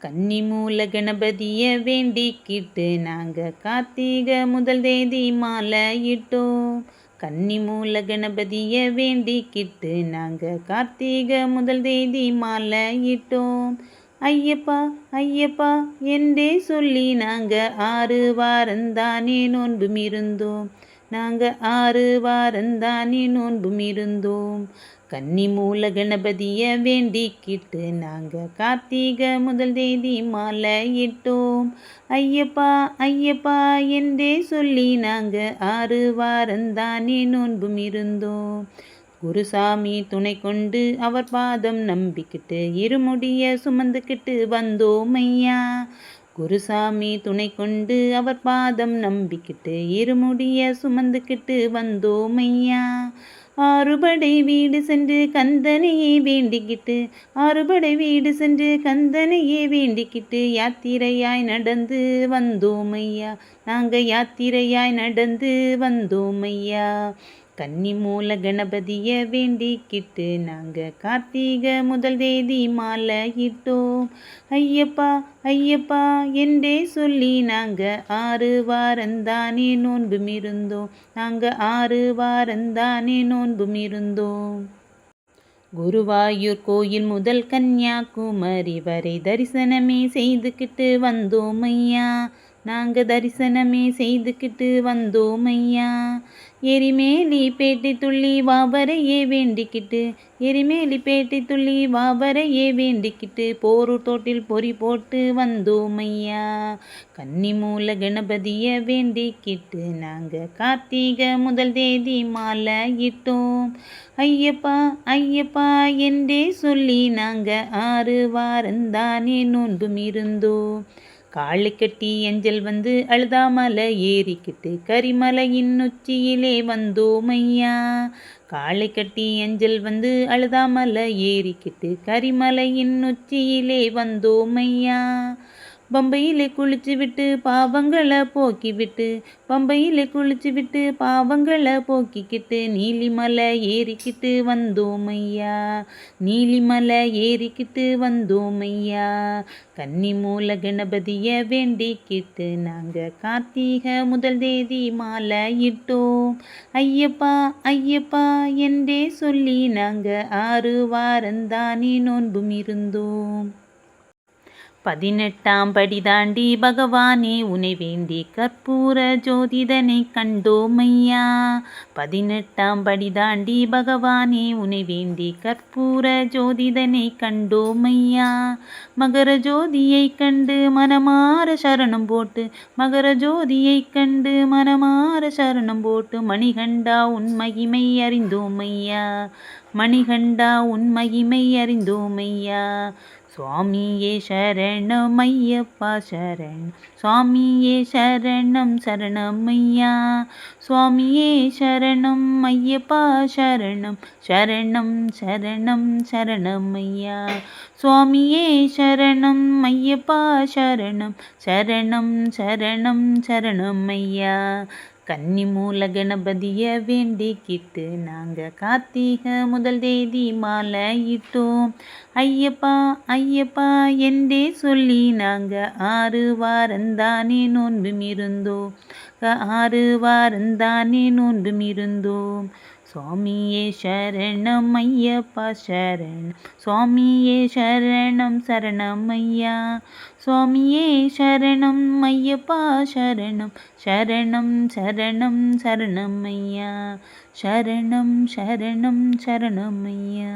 கன்னி மூல கணபதிய வேண்டிக்கிட்டு நாங்க கார்த்திகை முதல் தேதி மாலை இட்டோம். கன்னி மூல கணபதிய வேண்டிக்கிட்டு நாங்க கார்த்திகை முதல் தேதி மாலை இட்டோம். ஐயப்பா ஐயப்பா என்றே சொல்லி நாங்க 6 வாரந்தானே நோன்பும் இருந்தோம். நாங்க 6 வாரந்தானே நோன்பும் இருந்தோம். கன்னி மூல கணபதிய வேண்டிக்கிட்டு நாங்க கார்த்திகை முதல் தேதி மாலை இட்டோம். ஐயப்பா ஐயப்பா என்றே சொல்லி நாங்க 6 வாரந்தானே நோன்பும் இருந்தோம். குருசாமி துணை கொண்டு அவர் பாதம் நம்பிக்கிட்டு இருமுடிய சுமந்துக்கிட்டு வந்தோம் ஐயா. குருசாமி துணை கொண்டு அவர் பாதம் நம்பிக்கிட்டு இருமுடிய சுமந்துக்கிட்டு வந்தோம் ஐயா. ஆறுபடை வீடு சென்று கந்தனையே வேண்டிக்கிட்டு, ஆறுபடை வீடு சென்று கந்தனையே வேண்டிக்கிட்டு யாத்திரையாய் நடந்து வந்தோம் ஐயா. நாங்க யாத்திரையாய் நடந்து வந்தோம் ஐயா. கன்னி மூல கணபதிய வேண்டிக்கிட்டு நாங்க கார்த்திகை முதல் தேதி மாலை இட்டோம். ஐயப்பா ஐயப்பா என்றே சொல்லி நாங்க 6 வாரந்தானே நோன்பும் இருந்தோம். நாங்க 6 வாரந்தானே நோன்பும் இருந்தோம். குருவாயூர் கோயில் முதல் கன்னியாகுமரி வரை தரிசனமே செய்துக்கிட்டு வந்தோம் ஐயா. நாங்க தரிசனமே செய்துக்கிட்டு வந்தோம் ஐயா. எரிமேலி பேட்டை துள்ளி வாவரையே வேண்டிக்கிட்டு, எரிமேலி பேட்டை துள்ளி வாவரையே வேண்டிக்கிட்டு போரூர் தோட்டில் பொறி போட்டு வந்தோம் ஐயா. கன்னி மூல கணபதிய வேண்டிக்கிட்டு நாங்க கார்த்திகை முதல் தேதி மாலை இட்டோம். ஐயப்பா ஐயப்பா என்றே சொல்லி நாங்க 6 வாரந்தானே நோன்பும் இருந்தோம். காளை கட்டி எஞ்சல் வந்து அழுதாமலை ஏறிக்கிட்டு கரிமலையின் உச்சியிலே வந்தோம் ஐயா. காளை கட்டி எஞ்சல் வந்து அழுதாமலை ஏறிக்கிட்டு கரிமலையின் உச்சியிலே வந்தோம் ஐயா. பம்பையிலே குளிச்சு விட்டு பாவங்களை போக்கிவிட்டு, பம்பையிலே குளிச்சு விட்டு பாவங்களை போக்கிக்கிட்டு நீலிமலை ஏறிக்கிட்டு வந்தோம் ஐயா. நீலிமலை ஏறிக்கிட்டு வந்தோம் ஐயா. கன்னி மூல கணபதிய வேண்டிக்கிட்டு நாங்க கார்த்திகை முதல் தேதி மாலை இட்டோம். ஐயப்பா ஐயப்பா என்றே சொல்லி நாங்க 6 வாரந்தானே நோன்பும் இருந்தோம். 18ஆம் படி தாண்டி பகவானே உனை வேண்டி கற்பூர ஜோதிதனை கண்டோம் ஐயா. 18ஆம் படி தாண்டி பகவானே உனை வேண்டி கற்பூர ஜோதிதனை கண்டோம் ஐயா. மகர ஜோதியை கண்டு மனமார சரணம் போட்டு, மகர ஜோதியை கண்டு மனமார சரணம் போட்டு மணிகண்டா உன் மகிமை அறிந்தோம் ஐயா. மணிகண்டா உன் மகிமை அறிந்தோம் ஐயா. சுவாமியே சரணம் ஐயப்பா சரணம், சுவாமியே சரணம் சரணம் ஐயா. சுவாமியே சரணம் ஐயப்பா சரணம், சரணம் சரணம் சரணம் ஐயா. சுவாமியே சரணம் ஐயப்பா சரணம், சரணம் சரணம் சரணம் ஐயா. கன்னி மூல கணபதிய வேண்டிக்கிட்டு நாங்க கார்த்திகை முதல் தேதி மாலை இட்டோம். ஐயப்பா ஐயப்பா என்றே சொல்லி நாங்க 6 வாரந்தானே நோன்பும் இருந்தோம். 6 வாரந்தானே நோன்பும் இருந்தோம். சுவாமியே சரணம் ஐயப்பா சரணம், சுவாமியே சரணம் சரணம் ஐயா. சுவாமியே சரணம் ஐயப்பா சரணம், சரணம் சரணம் சரணம் ஐயா. சரணம் சரணம் சரணம் ஐயா.